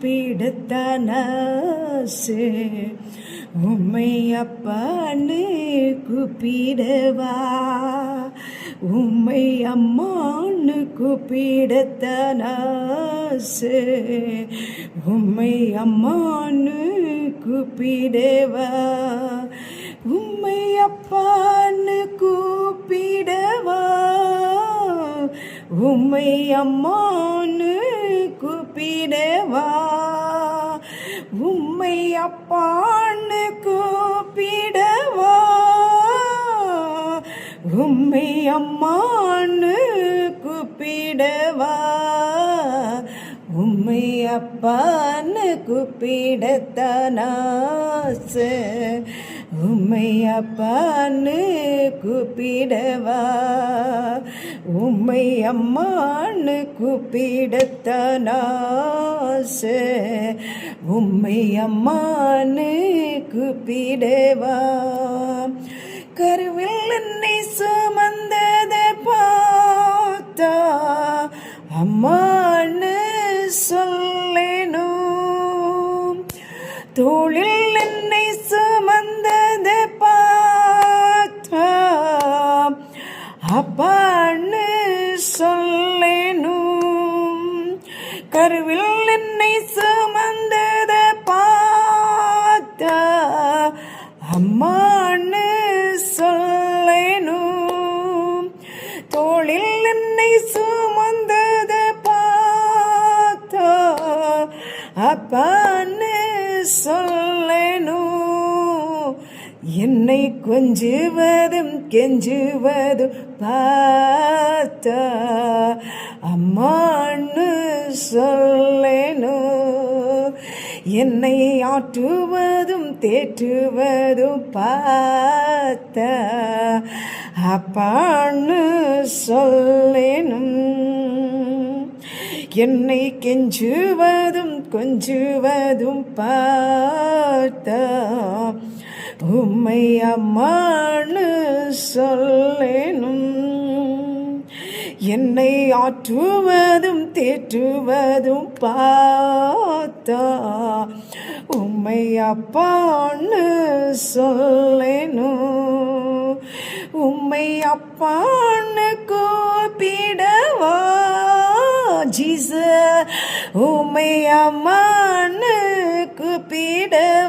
கூப்பிடத்தான உம்மை அப்பான்னு கூப்பிடவா, உம்மை அம்மான்னு கூப்பிடத்தான உம்மை அம்மான்னு கூப்பிடவா, உம்மை அப்பான்னு கூப்பிடவா, உம்மை அம்மான்னு கூப்பிடவா, உம்மை அப்பான்னு கூப்பிடவா, உம்மை அம்மான்னு கூப்பிடவா, உம்மை அப்பான்னு கூப்பிடத்தான உம்மை அப்பான்னு கூப்பிடவா, உம்மை அம்மான்னு கூப்பிடத்தான உம்மை அம்மான்னு கூப்பிடவா. கருவில் என்னை சுமந்ததை பார்த்தா அம்மான்னு சொல்லேனும், தோளில் என்னை சுமந்ததை பார்த்தா அப்பான்னு சொல்லேனும், கருவில் என்னை சுமந்ததை பார்த்தா அம்மான்னு சொல்லேனும், தோளில் என்னை சுமந்ததை பார்த்தா அப்பான்னு சொல்லேனும், என்னை கொஞ்சுவதும் கெஞ்சுவதும் பார்த்தா அம்மான்னு சொல்லேனும், என்னை ஆற்றுவதும் தேற்றுவதும் பார்த்தா அப்பான்னு சொல்லேனும், என்னை கெஞ்சுவதும் கொஞ்சுவதும் பார்த்தா உம்மை அம்மான்னு சொல்லேனும், என்னை ஆற்றுவதும் தேற்றுவதும் பார்த்தா உம்மை அப்பான்னு சொல்லேனும், உம்மை அப்பான்னு கூப்பிடவா ஜீசஸ், உம்மை அம்மான்னு கூப்பிடவா.